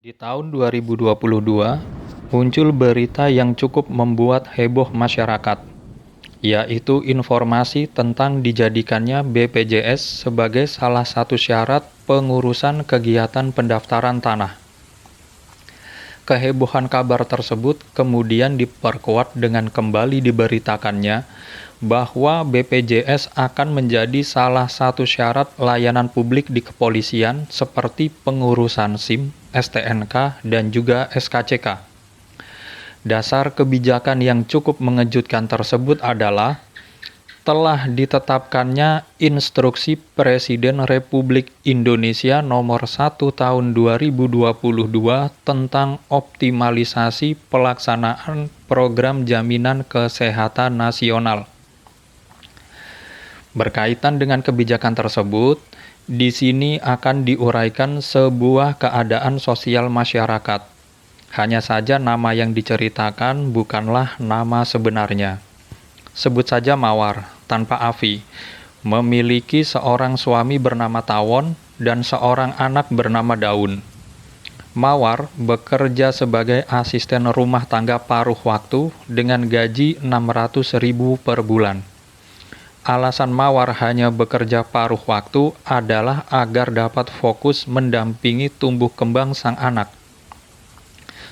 Di tahun 2022, muncul berita yang cukup membuat heboh masyarakat, yaitu informasi tentang dijadikannya BPJS sebagai salah satu syarat pengurusan kegiatan pendaftaran tanah. Kehebohan kabar tersebut kemudian diperkuat dengan kembali diberitakannya bahwa BPJS akan menjadi salah satu syarat layanan publik di kepolisian seperti pengurusan SIM, STNK, dan juga SKCK. Dasar kebijakan yang cukup mengejutkan tersebut adalah telah ditetapkannya Instruksi Presiden Republik Indonesia Nomor 1 Tahun 2022 tentang optimalisasi pelaksanaan Program Jaminan Kesehatan Nasional. Berkaitan dengan kebijakan tersebut, di sini akan diuraikan sebuah keadaan sosial masyarakat. Hanya saja nama yang diceritakan bukanlah nama sebenarnya. Sebut saja Mawar, tanpa Afi, memiliki seorang suami bernama Tawon dan seorang anak bernama Daun. Mawar bekerja sebagai asisten rumah tangga paruh waktu dengan gaji 600.000 per bulan. Alasan Mawar hanya bekerja paruh waktu adalah agar dapat fokus mendampingi tumbuh kembang sang anak.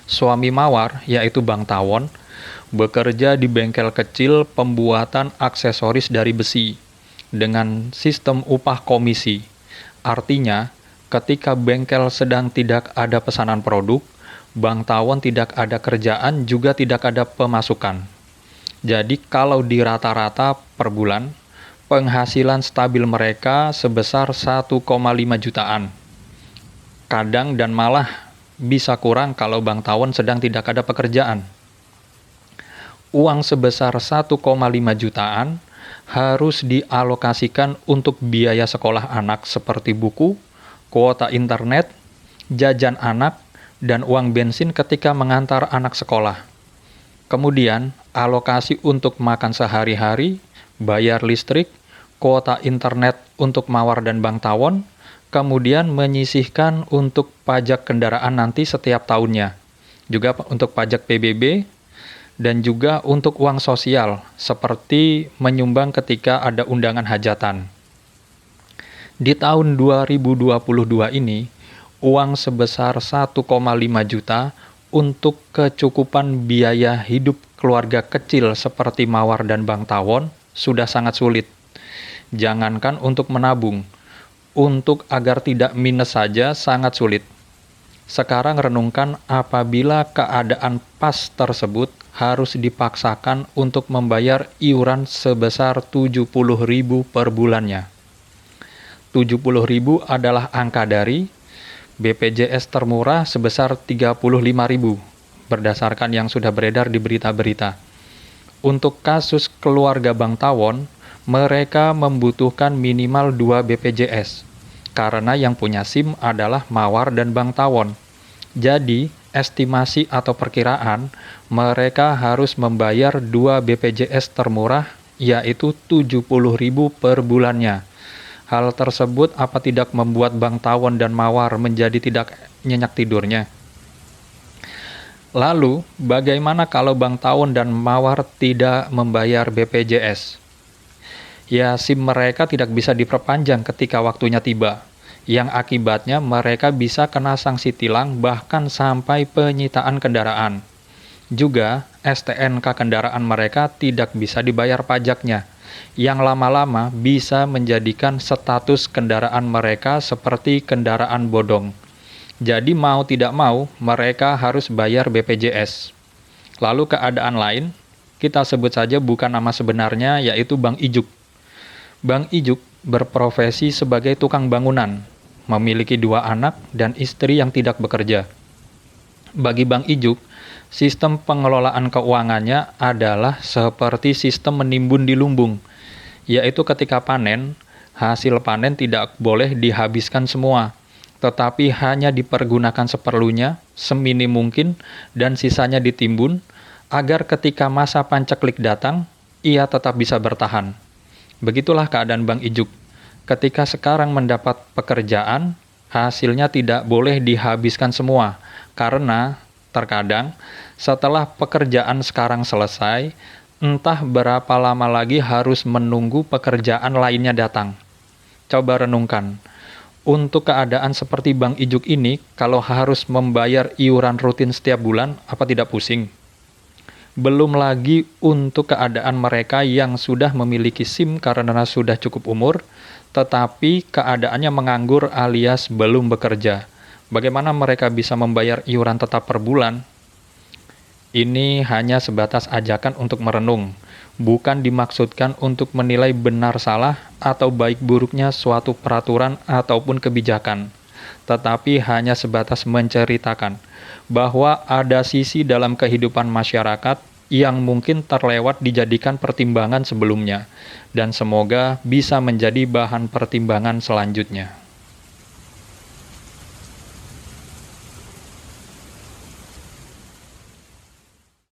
Suami Mawar, yaitu Bang Tawon, bekerja di bengkel kecil pembuatan aksesoris dari besi dengan sistem upah komisi. Artinya, ketika bengkel sedang tidak ada pesanan produk, Bang Tawon tidak ada kerjaan juga tidak ada pemasukan. Jadi kalau di rata-rata per bulan, penghasilan stabil mereka sebesar 1,5 jutaan. Kadang dan malah bisa kurang kalau Bang Tawon sedang tidak ada pekerjaan. Uang sebesar 1,5 jutaan harus dialokasikan untuk biaya sekolah anak seperti buku, kuota internet, jajan anak, dan uang bensin ketika mengantar anak sekolah. Kemudian, alokasi untuk makan sehari-hari, bayar listrik, kuota internet untuk Mawar dan Bang Tawon, kemudian menyisihkan untuk pajak kendaraan nanti setiap tahunnya, juga untuk pajak PBB, dan juga untuk uang sosial, seperti menyumbang ketika ada undangan hajatan. Di tahun 2022 ini, uang sebesar 1,5 juta untuk kecukupan biaya hidup keluarga kecil seperti Mawar dan Bang Tawon sudah sangat sulit. Jangankan untuk menabung, untuk agar tidak minus saja sangat sulit. Sekarang renungkan apabila keadaan pas tersebut harus dipaksakan untuk membayar iuran sebesar 70.000 per bulannya. 70.000 adalah angka dari BPJS termurah sebesar 35.000 berdasarkan yang sudah beredar di berita-berita. Untuk kasus keluarga Bang Tawon, mereka membutuhkan minimal 2 BPJS. Karena yang punya SIM adalah Mawar dan Bang Tawon. Jadi, estimasi atau perkiraan, mereka harus membayar 2 BPJS termurah, yaitu 70.000 per bulannya. Hal tersebut apa tidak membuat Bang Tawon dan Mawar menjadi tidak nyenyak tidurnya? Lalu, bagaimana kalau Bang Tawon dan Mawar tidak membayar BPJS? Ya, SIM mereka tidak bisa diperpanjang ketika waktunya tiba, yang akibatnya mereka bisa kena sanksi tilang bahkan sampai penyitaan kendaraan. Juga, STNK kendaraan mereka tidak bisa dibayar pajaknya, yang lama-lama bisa menjadikan status kendaraan mereka seperti kendaraan bodong. Jadi mau tidak mau, mereka harus bayar BPJS. Lalu keadaan lain, kita sebut saja bukan nama sebenarnya, yaitu Bang Ijuk. Bang Ijuk berprofesi sebagai tukang bangunan, memiliki 2 anak dan istri yang tidak bekerja. Bagi Bang Ijuk, sistem pengelolaan keuangannya adalah seperti sistem menimbun di lumbung, yaitu ketika panen, hasil panen tidak boleh dihabiskan semua, tetapi hanya dipergunakan seperlunya, seminim mungkin, dan sisanya ditimbun, agar ketika masa panceklik datang, ia tetap bisa bertahan. Begitulah keadaan Bang Ijuk. Ketika sekarang mendapat pekerjaan, Hasilnya tidak boleh dihabiskan semua, karena terkadang setelah pekerjaan sekarang selesai, entah berapa lama lagi harus menunggu pekerjaan lainnya datang. Coba renungkan, untuk keadaan seperti Bang Ijuk ini, kalau harus membayar iuran rutin setiap bulan, apa tidak pusing? Belum lagi untuk keadaan mereka yang sudah memiliki SIM karena sudah cukup umur, tetapi keadaannya menganggur alias belum bekerja. Bagaimana mereka bisa membayar iuran tetap per bulan? Ini hanya sebatas ajakan untuk merenung, bukan dimaksudkan untuk menilai benar salah atau baik buruknya suatu peraturan ataupun kebijakan, tetapi hanya sebatas menceritakan bahwa ada sisi dalam kehidupan masyarakat yang mungkin terlewat dijadikan pertimbangan sebelumnya, dan semoga bisa menjadi bahan pertimbangan selanjutnya.